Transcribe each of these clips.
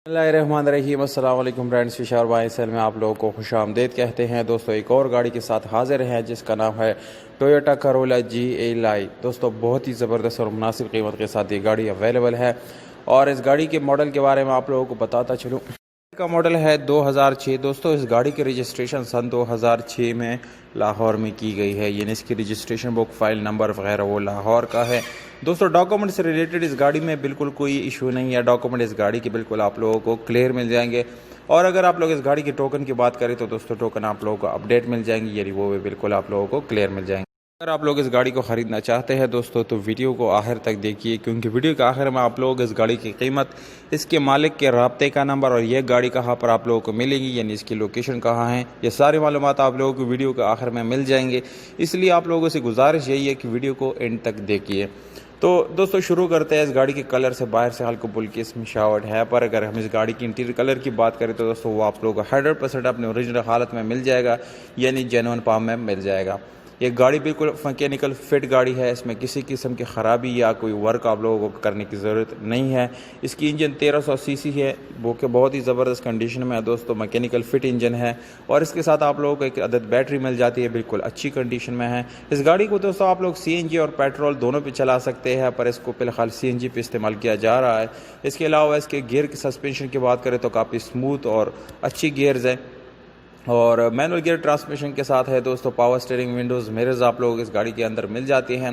بسم اللہ الرحمن الرحیم۔ السلام علیکم فرینڈس، پشاور بائی سیل میں آپ لوگوں کو خوش آمدید کہتے ہیں۔ دوستو ایک اور گاڑی کے ساتھ حاضر ہیں جس کا نام ہے ٹویوٹا کرولا GLI۔ دوستو بہت ہی زبردست اور مناسب قیمت کے ساتھ یہ گاڑی اویلیبل ہے، اور اس گاڑی کے ماڈل کے بارے میں آپ لوگوں کو بتاتا چلوں۔ کا ماڈل ہے 2006۔ دوستو اس گاڑی کی رجسٹریشن سن 2006 میں لاہور میں کی گئی ہے، یعنی اس کی رجسٹریشن بک، فائل نمبر وغیرہ وہ لاہور کا ہے۔ دوستو ڈاکومنٹ سے ریلیٹڈ اس گاڑی میں بالکل کوئی ایشو نہیں ہے، ڈاکومنٹ اس گاڑی کے بالکل آپ لوگوں کو کلیئر مل جائیں گے۔ اور اگر آپ لوگ اس گاڑی کی ٹوکن کی بات کریں تو دوستو ٹوکن آپ لوگوں کو اپڈیٹ مل جائیں گی، یعنی وہ بھی بالکل آپ لوگوں کو کلیئر مل جائیں گے۔ اگر آپ لوگ اس گاڑی کو خریدنا چاہتے ہیں دوستو تو ویڈیو کو آخر تک دیکھیے، کیونکہ ویڈیو کے آخر میں آپ لوگ اس گاڑی کی قیمت، اس کے مالک کے رابطے کا نمبر اور یہ گاڑی کہاں پر آپ لوگوں کو ملے گی، یعنی اس کی لوکیشن کہاں ہے، یہ ساری معلومات آپ لوگوں کو ویڈیو کے آخر میں مل جائیں گے۔ اس لیے آپ لوگوں سے گزارش یہی ہے کہ ویڈیو کو اینڈ تک دیکھیے۔ تو دوستو شروع کرتے ہیں اس گاڑی کے کلر سے۔ باہر سے ہلکا پھلکی اس میں شاورڈ ہے، پر اگر ہم اس گاڑی کی انٹیریئر کلر کی بات کریں تو دوستو وہ آپ لوگوں کو 100% اپنے اوریجنل حالت میں مل جائے گا، یعنی جینوئن پام میں مل جائے گا۔ یہ گاڑی بالکل میکینیکل فٹ گاڑی ہے، اس میں کسی قسم کی خرابی یا کوئی ورک آپ لوگوں کو کرنے کی ضرورت نہیں ہے۔ اس کی انجن 1300 cc ہے، وہ کہ بہت ہی زبردست کنڈیشن میں ہے دوستو، میکینیکل فٹ انجن ہے، اور اس کے ساتھ آپ لوگوں کو ایک عدد بیٹری مل جاتی ہے، بالکل اچھی کنڈیشن میں ہے۔ اس گاڑی کو دوستو آپ لوگ CNG اور پیٹرول دونوں پہ چلا سکتے ہیں، پر اس کو فی الحال CNG پہ استعمال کیا جا رہا ہے۔ اس کے علاوہ اس کے گیئر کی سسپینشن کی بات کریں تو کافی اسموتھ اور اچھی گیئرز ہیں، اور مینول گیئر ٹرانسمیشن کے ساتھ ہے دوستو۔ پاور سٹیئرنگ، ونڈوز، میررز آپ لوگ اس گاڑی کے اندر مل جاتے ہیں۔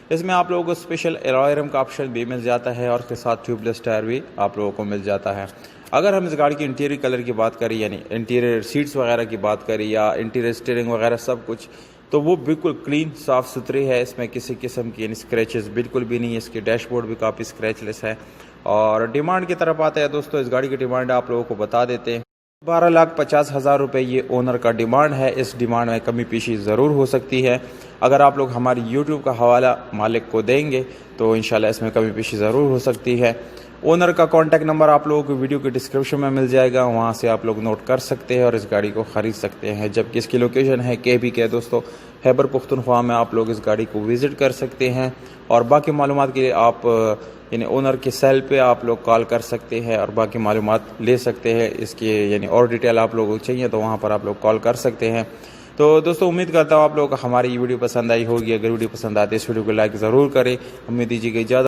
اس میں آپ لوگوں کو اسپیشل الائرم کا آپشن بھی مل جاتا ہے، اور اس کے ساتھ ٹیوب لیس ٹائر بھی آپ لوگوں کو مل جاتا ہے۔ اگر ہم اس گاڑی کی انٹیریئر کلر کی بات کریں، یعنی انٹیریئر سیٹس وغیرہ کی بات کریں یا انٹیریئر سٹیئرنگ وغیرہ سب کچھ، تو وہ بالکل کلین صاف ستھری ہے، اس میں کسی قسم کی اسکریچز بالکل بھی نہیں ہے۔ اس کی ڈیش بورڈ بھی کافی اسکریچ لیس ہے۔ اور ڈیمانڈ کی طرف آتے ہیں دوستو، اس گاڑی کی ڈیمانڈ آپ لوگوں کو بتا دیتے ہیں۔ 12,50,000 روپے یہ اونر کا ڈیمانڈ ہے۔ اس ڈیمانڈ میں کمی پیشی ضرور ہو سکتی ہے۔ اگر آپ لوگ ہماری YouTube کا حوالہ مالک کو دیں گے تو انشاءاللہ اس میں کمی پیشی ضرور ہو سکتی ہے۔ اونر کا کانٹیکٹ نمبر آپ لوگوں کو ویڈیو کے ڈسکرپشن میں مل جائے گا، وہاں سے آپ لوگ نوٹ کر سکتے ہیں اور اس گاڑی کو خرید سکتے ہیں۔ جبکہ اس کی لوکیشن ہے KB کے دوستو، خیبر پختونخوا میں آپ لوگ اس گاڑی کو وزٹ کر سکتے ہیں، اور باقی معلومات کے لیے آپ یعنی اونر کے سیل پہ آپ لوگ کال کر سکتے ہیں اور باقی معلومات لے سکتے ہیں۔ اس کی یعنی اور ڈیٹیل آپ لوگوں کو چاہیے تو وہاں پر آپ لوگ کال کر سکتے ہیں۔ تو دوستو امید کرتا ہوں آپ لوگوں کو ہماری یہ ویڈیو پسند آئی ہوگی۔ اگر ویڈیو پسند آتی ہے اس ویڈیو کو لائک ضرور کریں۔ ہمیں دیجیے گا اجازت۔